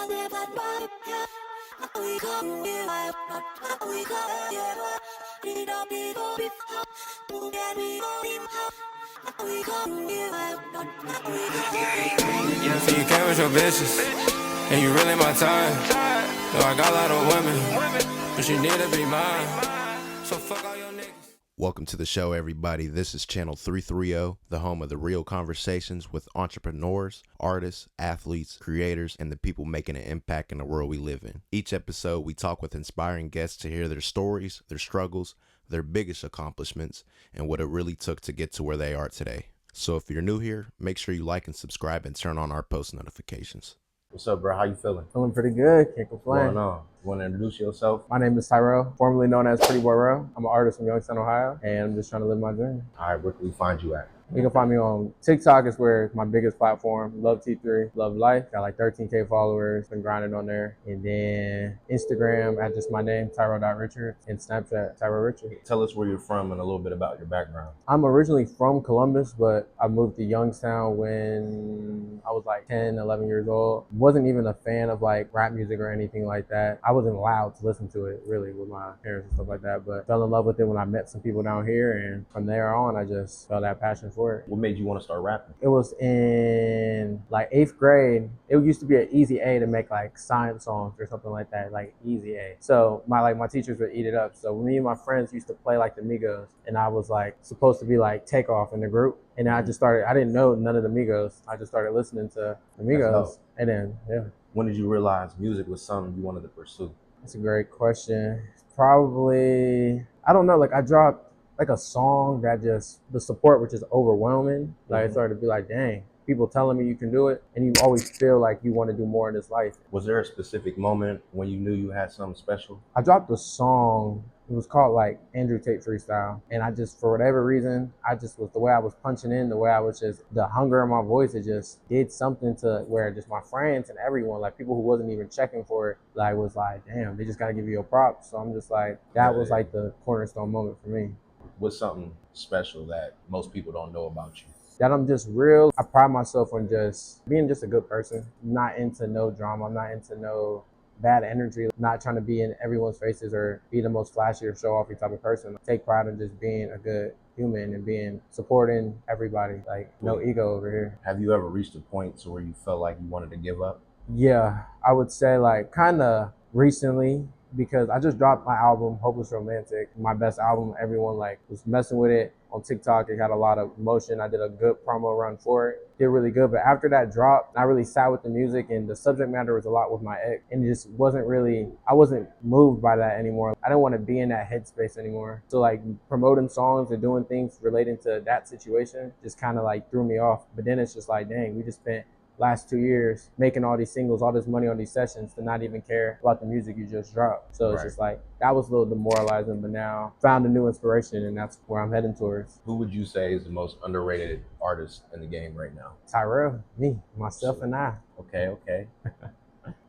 So you came with your bitches, and you really my time. No, I got a lot of women, but you need to be mine. So fuck all your niggas. Welcome to the show, everybody. This is Channel 330, the home of the real conversations with entrepreneurs, artists, athletes, creators, and the people making an impact in the world we live in. Each episode, we talk with inspiring guests to hear their stories, their struggles, their biggest accomplishments, and what it really took to get to where they are today. So if you're new here, make sure you like and subscribe and turn on our post notifications. What's up, bro? How you feeling? Feeling pretty good, can't complain. What's going on? You want to introduce yourself? My name is Tyrell, formerly known as PrettyBoiiiRell. I'm an artist from Youngstown, Ohio, and I'm just trying to live my dream. All right, where can we find you at? You can find me on TikTok, is where it's my biggest platform. Love T3, Love Life. Got like 13K followers, been grinding on there. And then Instagram at just my name, Tyrell.Richard, and Snapchat, Tyrell Richard. Tell us where you're from and a little bit about your background. I'm originally from Columbus, but I moved to Youngstown when I was like 10, 11 years old. Wasn't even a fan of like rap music or anything like that. I wasn't allowed to listen to it really with my parents and stuff like that, but fell in love with it when I met some people down here, and from there on I just felt that passion for it. What made you want to start rapping? It was in like 8th grade. It used to be an easy A to make like science songs or something like that, like easy A. So my teachers would eat it up. So me and my friends used to play like the Migos, and I was like supposed to be like Takeoff in the group. And I just started, I didn't know none of the Migos. I just started listening to the Migos. And then, yeah. When did you realize music was something you wanted to pursue? That's a great question. Probably, I don't know, like I dropped like a song that just, the support was just overwhelming. Like it started to be like, dang, people telling me you can do it, and you always feel like you want to do more in this life. Was there a specific moment when you knew you had something special? I dropped a song, it was called like Andrew Tate Freestyle, and I just, for whatever reason, I just was, the way I was punching in, the way I was just, the hunger in my voice, it just did something to where just my friends and everyone, like people who wasn't even checking for it, like was like, damn, they just gotta give you your props. So I'm just like, that was like the cornerstone moment for me. What's something special that most people don't know about you? That I'm just real. I pride myself on just being just a good person. I'm not into no drama. I'm not into no bad energy. Not trying to be in everyone's faces or be the most flashy or show offy type of person. I take pride in just being a good human and being supporting everybody. Like no ego over here. Have you ever reached a point to where you felt like you wanted to give up? Yeah, I would say like kind of recently, because I just dropped my album, Hopeless Romantic, my best album. Everyone like was messing with it on TikTok. It had a lot of motion. I did a good promo run for it. Did really good. But after that drop, I really sat with the music, and the subject matter was a lot with my ex. And it just wasn't really, I wasn't moved by that anymore. I didn't want to be in that headspace anymore. So like promoting songs and doing things relating to that situation just kind of like threw me off. But then it's just like, dang, we just spent last 2 years making all these singles, all this money on these sessions, to not even care about the music you just dropped. So it's just like, that was a little demoralizing, but now found a new inspiration, and that's where I'm heading towards. Who would you say is the most underrated artist in the game right now? Tyrell, me, myself, and I. Okay.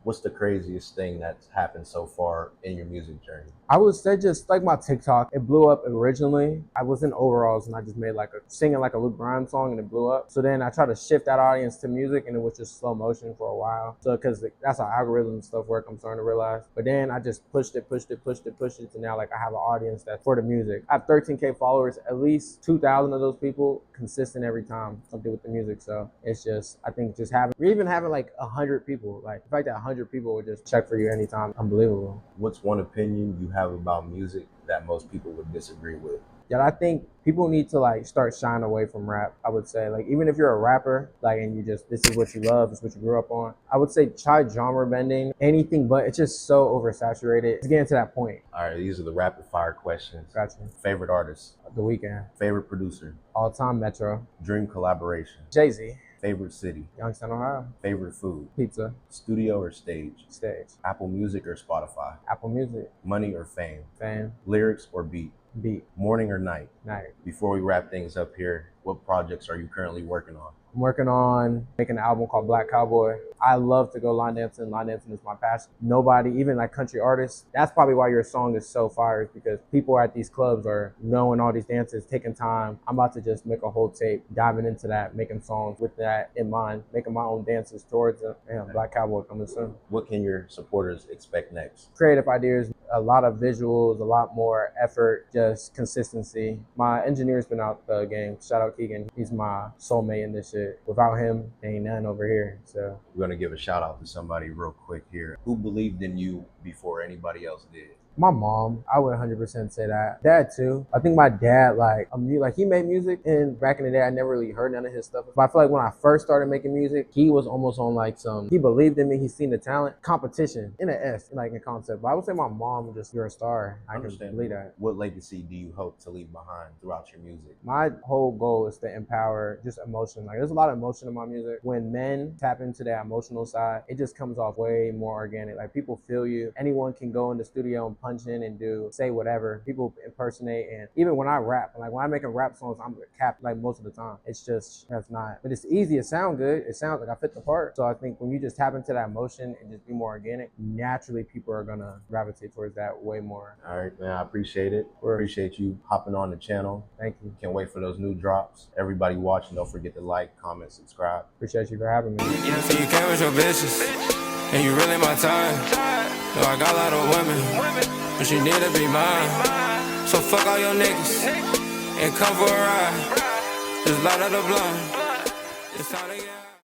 What's the craziest thing that's happened so far in your music journey? I would say just like my TikTok, it blew up originally. I was in overalls and I just made like singing like a Luke Bryan song, and it blew up. So then I tried to shift that audience to music, and it was just slow motion for a while. So because that's how algorithm and stuff work, I'm starting to realize. But then I just pushed it to now like I have an audience that's for the music. I have 13K followers, at least 2,000 of those people consistent every time something with the music. So it's just, I think just we're even having like 100 people, like the fact that 100 people would just check for you anytime, unbelievable. What's one opinion you have about music that most people would disagree with? Yeah, I think people need to like start shying away from rap. I would say, like, even if you're a rapper, like, and you just, this is what you love, this is what you grew up on, I would say try genre bending, anything, but it's just so oversaturated. It's getting to that point. All right, these are the rapid fire questions. Gotcha. Favorite artist? The Weeknd. Favorite producer? All time Metro. Dream collaboration? Jay-Z. Favorite city? Youngstown, Ohio. Favorite food? Pizza. Studio or stage? Stage. Apple Music or Spotify? Apple Music. Money or fame? Fame. Lyrics or beat? Beat. Morning or night? Night. Before we wrap things up here, what projects are you currently working on? I'm working on making an album called Black Cowboy. I love to go line dancing. Line dancing is my passion. Nobody, even like country artists, that's probably why your song is so fire, is because people at these clubs are knowing all these dances, taking time. I'm about to just make a whole tape, diving into that, making songs with that in mind, making my own dances towards it. Damn, Black Cowboy coming soon. What can your supporters expect next? Creative ideas, a lot of visuals, a lot more effort, just consistency. My engineer's been out the game. Shout out Keegan. He's my soulmate in this shit. Without him, ain't nothing over here. So We're gonna give a shout out to somebody real quick here. Who believed in you before anybody else did? my mom, I would 100% say that. Dad too. I think my dad, he made music, and back in the day, I never really heard none of his stuff. But I feel like when I first started making music, he was almost on he believed in me. He seen the talent, competition in an S, like in concept. But I would say my mom, just you're a star. I can believe that. What legacy do you hope to leave behind throughout your music? My whole goal is to empower just emotion. Like there's a lot of emotion in my music. When men tap into that emotional side, it just comes off way more organic. Like people feel you. Anyone can go in the studio and punch in and say whatever. People impersonate, and even when I rap, like when I'm making rap songs, I'm capped like most of the time. It's just that's not. But it's easy. It sounds good. It sounds like I fit the part. So I think when you just tap into that emotion and just be more organic, naturally people are gonna gravitate towards that way more. All right, man. I appreciate it. Appreciate you hopping on the channel. Thank you. Can't wait for those new drops. Everybody watching, don't forget to like, comment, subscribe. Appreciate you for having me. So you came with your bitches, and you really my time. No, I got a lot of women, but you need to be mine. So fuck all your niggas, and come for a ride. Just light up the blunt. It's time to get